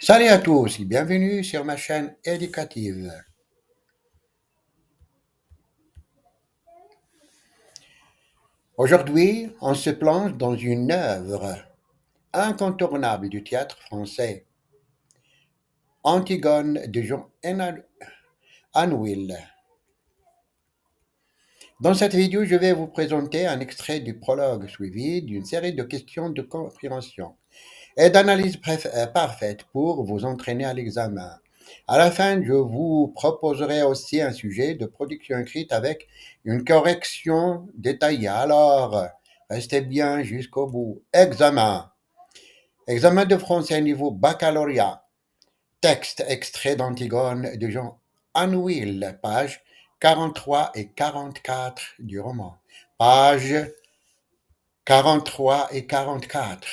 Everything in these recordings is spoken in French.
Salut à tous et bienvenue sur ma chaîne éducative. Aujourd'hui, on se plonge dans une œuvre incontournable du théâtre français, Antigone de Jean Anouilh. Dans cette vidéo, je vais vous présenter un extrait du prologue suivi d'une série de questions de compréhension et d'analyse parfaite pour vous entraîner à l'examen. À la fin, je vous proposerai aussi un sujet de production écrite avec une correction détaillée. Alors, restez bien jusqu'au bout. Examen. Examen de français niveau baccalauréat. Texte extrait d'Antigone de Jean Anouilh, pages 43 et 44 du roman. Pages 43 et 44.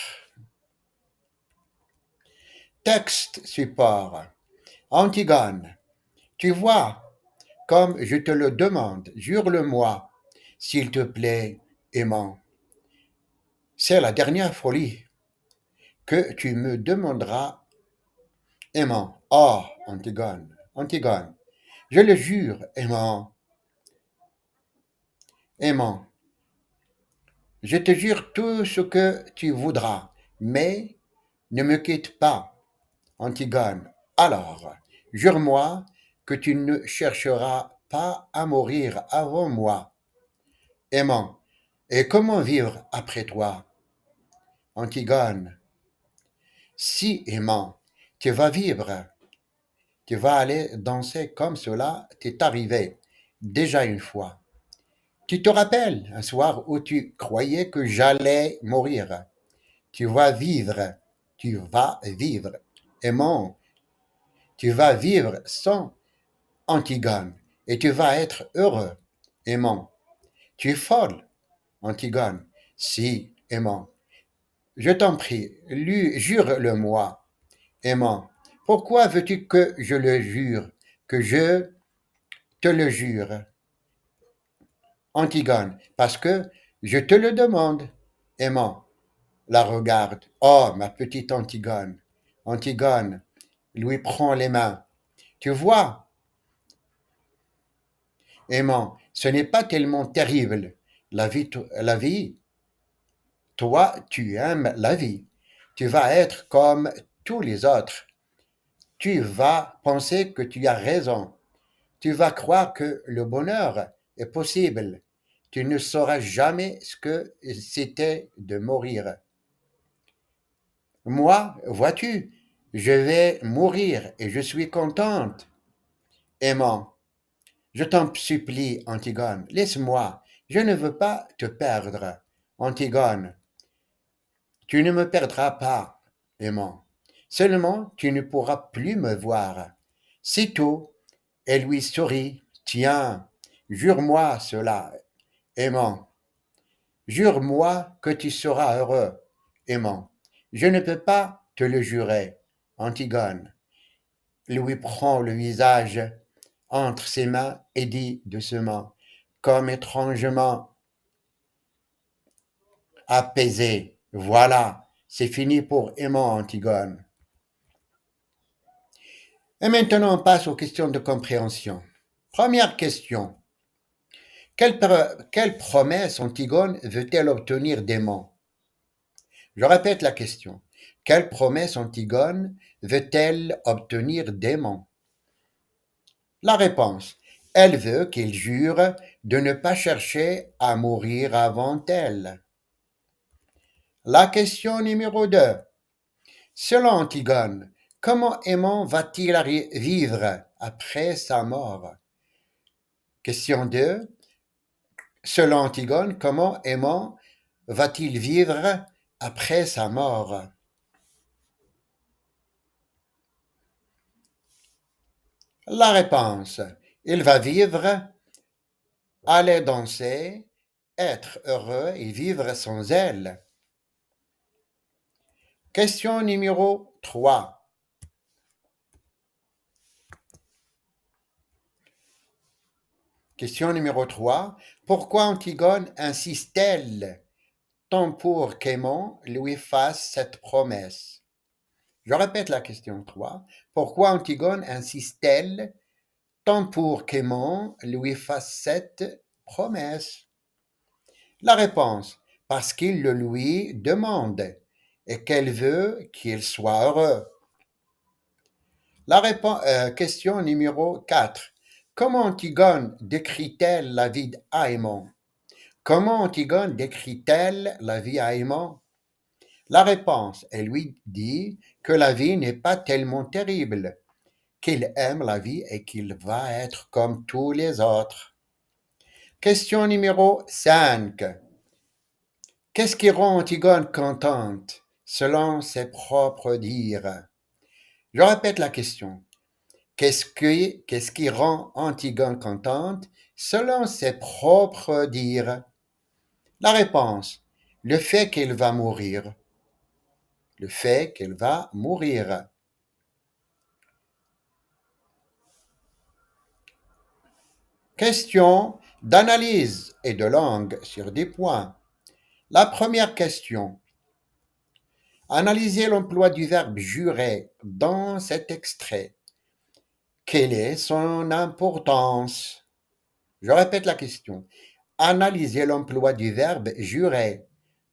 Texte support. Antigone, tu vois, comme je te le demande, jure-le-moi, s'il te plaît, aimant. C'est la dernière folie que tu me demanderas, aimant. Oh, Antigone, Antigone, je le jure, aimant, aimant, je te jure tout ce que tu voudras, mais ne me quitte pas, Antigone. Alors, jure-moi que tu ne chercheras pas à mourir avant moi, aimant. Et comment vivre après toi, Antigone? Si, aimant, tu vas vivre, tu vas aller danser comme cela t'est arrivé déjà une fois. Tu te rappelles un soir où tu croyais que j'allais mourir. Tu vas vivre, tu vas vivre. Aimant, tu vas vivre sans Antigone et tu vas être heureux, aimant. Tu es folle, Antigone. Si, aimant. Je t'en prie, lui, jure-le-moi, aimant. Pourquoi veux-tu que je le jure, que je te le jure, Antigone? Parce que je te le demande, aimant. La regarde. Oh, ma petite Antigone. Antigone lui prend les mains. Tu vois, aimant, ce n'est pas tellement terrible. La vie, toi, tu aimes la vie. Tu vas être comme tous les autres. Tu vas penser que tu as raison. Tu vas croire que le bonheur est possible. Tu ne sauras jamais ce que c'était de mourir. Moi, vois-tu, je vais mourir et je suis contente. Aimant, je t'en supplie, Antigone, laisse-moi. Je ne veux pas te perdre. Antigone, tu ne me perdras pas, aimant. Seulement, tu ne pourras plus me voir. C'est tout. Elle lui sourit. Tiens, jure-moi cela, aimant. Jure-moi que tu seras heureux, aimant. Je ne peux pas te le jurer. Antigone lui prend le visage entre ses mains et dit doucement, comme étrangement apaisé, voilà, c'est fini pour aimant Antigone. Et maintenant, on passe aux questions de compréhension. Première question. Quelle promesse Antigone veut-elle obtenir d'Aimant? Je répète la question. Quelle promesse Antigone veut-elle obtenir d'Aimant? La réponse. Elle veut qu'il jure de ne pas chercher à mourir avant elle. La question numéro 2. Selon Antigone, comment Aimant va-t-il vivre après sa mort? Question 2. Selon Antigone, comment Aimant va-t-il vivre après sa mort? La réponse. Il va vivre, aller danser, être heureux et vivre sans elle. Question numéro 3. Question numéro 3. Pourquoi Antigone insiste-t-elle tant pour qu'Aimant lui fasse cette promesse? Je répète la question 3. Pourquoi Antigone insiste-t-elle tant pour qu'Aimon lui fasse cette promesse? La réponse, parce qu'il le lui demande et qu'elle veut qu'il soit heureux. Question numéro 4. Comment Antigone décrit-elle la vie d'Aémon? Comment Antigone décrit-elle la vie à Aémon? La réponse, elle lui dit que la vie n'est pas tellement terrible, qu'il aime la vie et qu'il va être comme tous les autres. Question numéro 5. Qu'est-ce qui rend Antigone contente, selon ses propres dires? Je répète la question. Qu'est-ce qui rend Antigone contente, selon ses propres dires? La réponse, le fait qu'elle va mourir. Le fait qu'elle va mourir. Question d'analyse et de langue sur des points. La première question. Analysez l'emploi du verbe jurer dans cet extrait. Quelle est son importance? Je répète la question. Analysez l'emploi du verbe jurer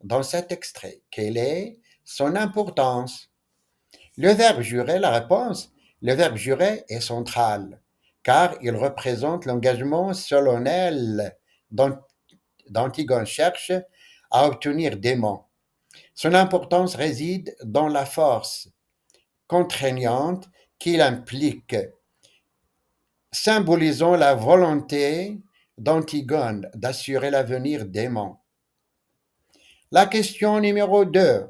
dans cet extrait. Quelle est son importance? Le verbe jurer, la réponse, le verbe jurer est central, car il représente l'engagement solennel d'Antigone cherche à obtenir d'aimant. Son importance réside dans la force contraignante qu'il implique, symbolisant la volonté d'Antigone d'assurer l'avenir d'Aimon. La question numéro 2.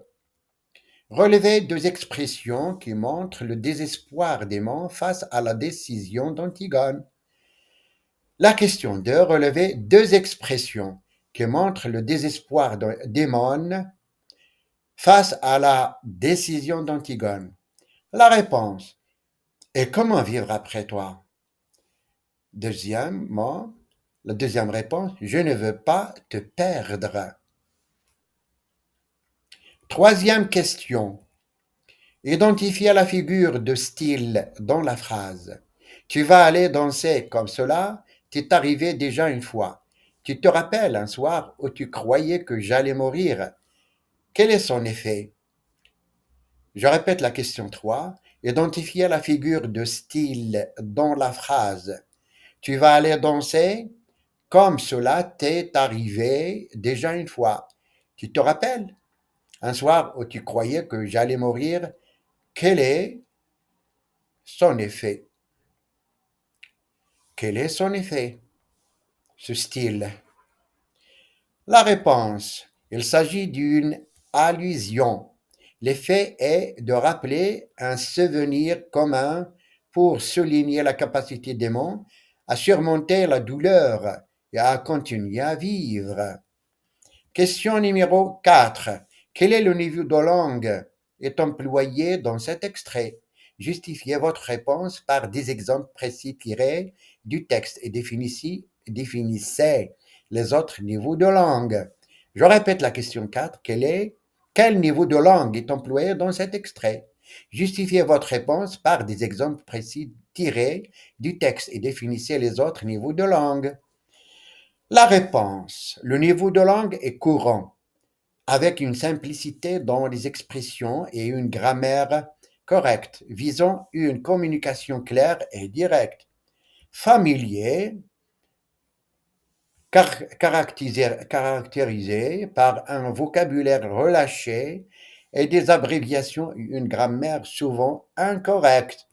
Relevez deux expressions qui montrent le désespoir d'Aimon face à la décision d'Antigone. La question 2. Relevez deux expressions qui montrent le désespoir d'Aimon face à la décision d'Antigone. La réponse est comment vivre après toi? Deuxièmement, la deuxième réponse, je ne veux pas te perdre. Troisième question. Identifiez la figure de style dans la phrase. Tu vas aller danser comme cela, t'est arrivé déjà une fois. Tu te rappelles un soir où tu croyais que j'allais mourir. Quel est son effet? Je répète la question 3. Identifiez la figure de style dans la phrase. Tu vas aller danser comme cela t'est arrivé déjà une fois. Tu te rappelles? Un soir où tu croyais que j'allais mourir, quel est son effet? Quel est son effet? Ce style. La réponse. Il s'agit d'une allusion. L'effet est de rappeler un souvenir commun pour souligner la capacité d'Aimon à surmonter la douleur et à continuer à vivre. Question numéro 4. Quel est le niveau de langue est employé dans cet extrait? Justifiez votre réponse par des exemples précis tirés du texte et définissez les autres niveaux de langue. Je répète la question 4. Quel niveau de langue est employé dans cet extrait? Justifiez votre réponse par des exemples précis tirés du texte et définissez les autres niveaux de langue. La réponse. Le niveau de langue est courant, avec une simplicité dans les expressions et une grammaire correcte, visant une communication claire et directe. Familier, caractérisé par un vocabulaire relâché et des abréviations et une grammaire souvent incorrecte.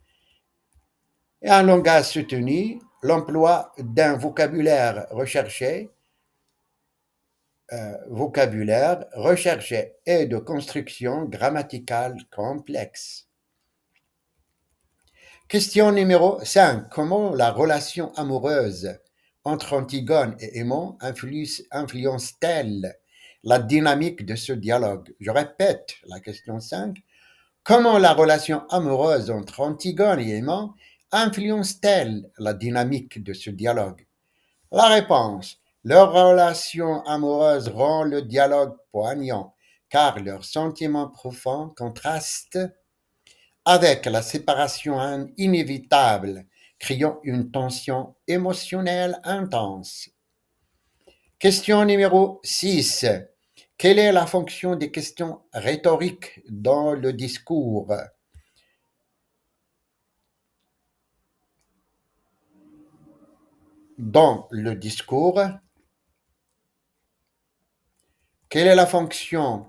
Et un langage soutenu, l'emploi d'un vocabulaire recherché et de construction grammaticale complexe. Question numéro 5. Comment la relation amoureuse entre Antigone et Aimon influence-t-elle la dynamique de ce dialogue? Je répète la question 5. Comment la relation amoureuse entre Antigone et Aimon influence-t-elle la dynamique de ce dialogue? La réponse. Leur relation amoureuse rend le dialogue poignant, car leurs sentiments profonds contrastent avec la séparation inévitable, créant une tension émotionnelle intense. Question numéro 6. Quelle est la fonction des questions rhétoriques dans le discours? Dans le discours, quelle est la fonction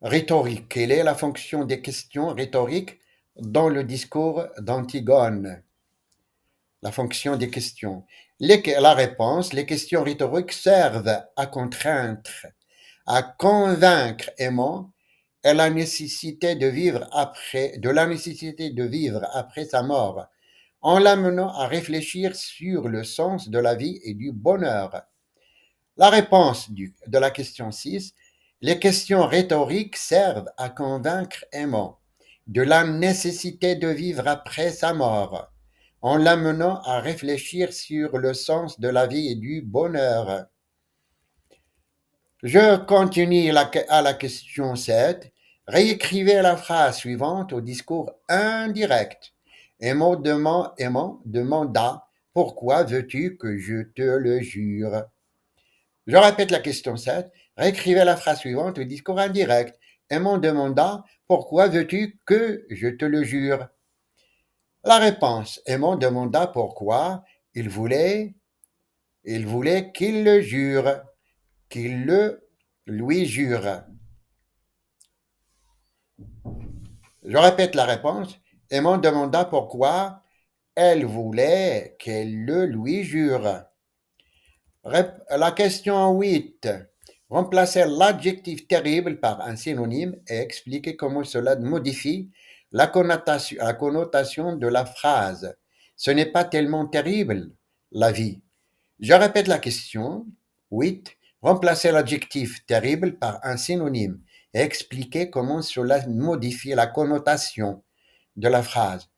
rhétorique? Quelle est la fonction des questions rhétoriques dans le discours d'Antigone? La fonction des questions. La réponse, les questions rhétoriques servent à contraindre, à convaincre Aimant de la nécessité de vivre après sa mort, en l'amenant à réfléchir sur le sens de la vie et du bonheur. La réponse de la question 6, les questions rhétoriques servent à convaincre Aimant de la nécessité de vivre après sa mort, en l'amenant à réfléchir sur le sens de la vie et du bonheur. Je continue à la question 7. Réécrivez la phrase suivante au discours indirect. Aimant demanda pourquoi veux-tu que je te le jure? Je répète la question 7. Réécrivez la phrase suivante au discours indirect. Aimant demanda pourquoi veux-tu que je te le jure? La réponse. Aimant demanda pourquoi il voulait qu'il le jure, qu'il le lui jure. Je répète la réponse. Aimant demanda pourquoi elle voulait qu'elle le lui jure. La question 8. Remplacez l'adjectif terrible par un synonyme et expliquez comment cela modifie la connotation de la phrase. Ce n'est pas tellement terrible, la vie. Je répète la question. 8. Remplacez l'adjectif terrible par un synonyme et expliquez comment cela modifie la connotation de la phrase.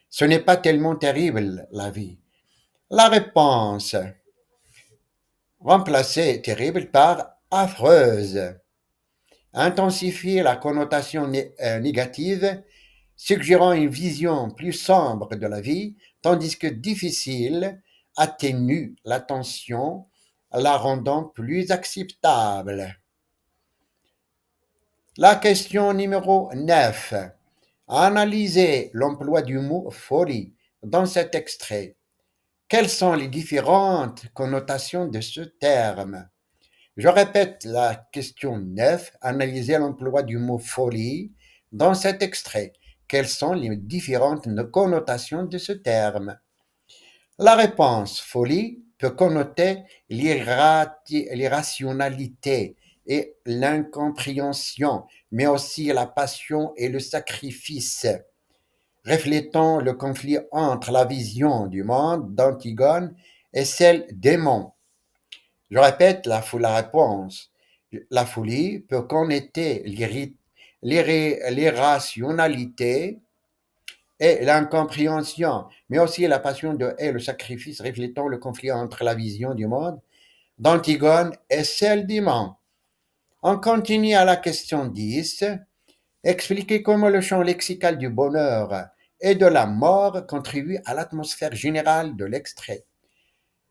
Ce n'est pas tellement terrible, la vie. La réponse. Remplacez terrible par affreuse. Intensifier la connotation négative, suggérant une vision plus sombre de la vie, tandis que difficile atténue la tension, la rendant plus acceptable. La question numéro 9. Analysez l'emploi du mot folie dans cet extrait. Quelles sont les différentes connotations de ce terme? Je répète la question 9. Analysez l'emploi du mot folie dans cet extrait. Quelles sont les différentes connotations de ce terme? La réponse folie peut connoter l'irrationalité et l'incompréhension, mais aussi la passion et le sacrifice, reflétant le conflit entre la vision du monde d'Antigone et celle d'Aimant. Je répète la réponse. La folie peut connoter l'irrationalité et l'incompréhension, mais aussi la passion et le sacrifice, reflétant le conflit entre la vision du monde d'Antigone et celle d'Aimant. On continue à la question 10. Expliquez comment le champ lexical du bonheur et de la mort contribue à l'atmosphère générale de l'extrait.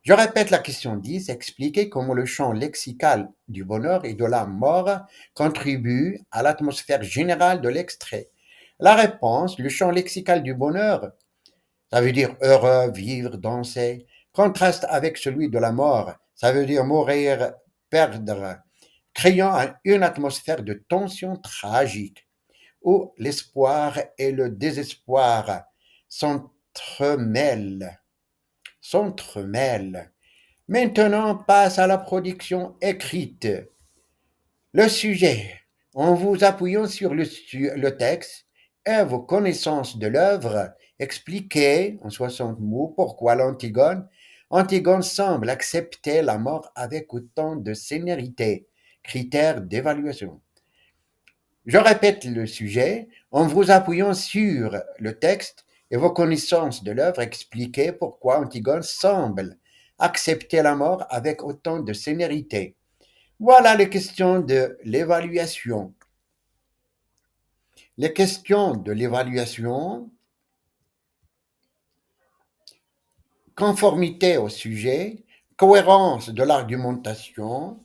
Je répète la question 10. Expliquez comment le champ lexical du bonheur et de la mort contribue à l'atmosphère générale de l'extrait. La réponse, le champ lexical du bonheur, ça veut dire heureux, vivre, danser, contraste avec celui de la mort, ça veut dire mourir, perdre, créant une atmosphère de tension tragique où l'espoir et le désespoir s'entremêlent. Maintenant, passe à la production écrite. Le sujet, en vous appuyant sur le texte et vos connaissances de l'œuvre, expliquez en 60 mots pourquoi Antigone semble accepter la mort avec autant de sénérité. Critères d'évaluation. Je répète le sujet, en vous appuyant sur le texte et vos connaissances de l'œuvre, expliquez pourquoi Antigone semble accepter la mort avec autant de sénérité. Voilà les questions de l'évaluation. Les questions de l'évaluation, conformité au sujet, cohérence de l'argumentation,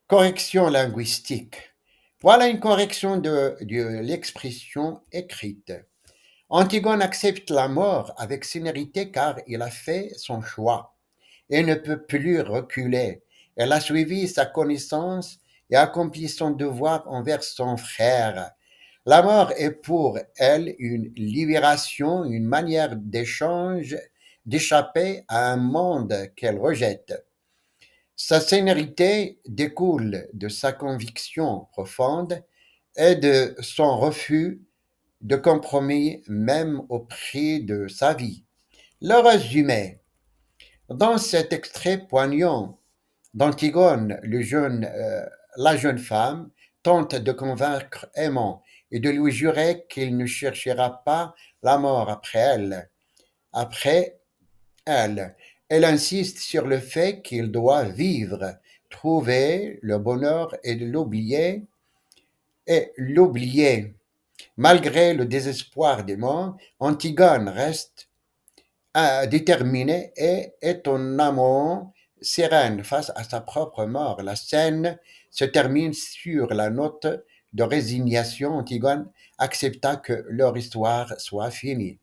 correction linguistique. Voilà une correction de l'expression écrite. Antigone accepte la mort avec sénérité car il a fait son choix et ne peut plus reculer. Elle a suivi sa connaissance et accompli son devoir envers son frère. La mort est pour elle une libération, une manière d'échange, d'échapper à un monde qu'elle rejette. Sa sénérité découle de sa conviction profonde et de son refus de compromis même au prix de sa vie. Le résumé. Dans cet extrait poignant d'Antigone, la jeune femme tente de convaincre Aimon et de lui jurer qu'il ne cherchera pas la mort après elle. Elle insiste sur le fait qu'il doit vivre, trouver le bonheur et l'oublier. Malgré le désespoir d'Aimon, Antigone reste déterminée et étonnamment sereine face à sa propre mort. La scène se termine sur la note de résignation. Antigone accepta que leur histoire soit finie.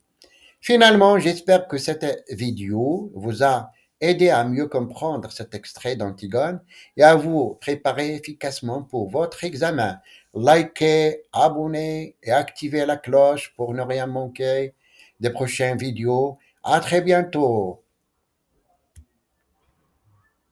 Finalement, j'espère que cette vidéo vous a aidé à mieux comprendre cet extrait d'Antigone et à vous préparer efficacement pour votre examen. Likez, abonnez et activez la cloche pour ne rien manquer des prochaines vidéos. À très bientôt.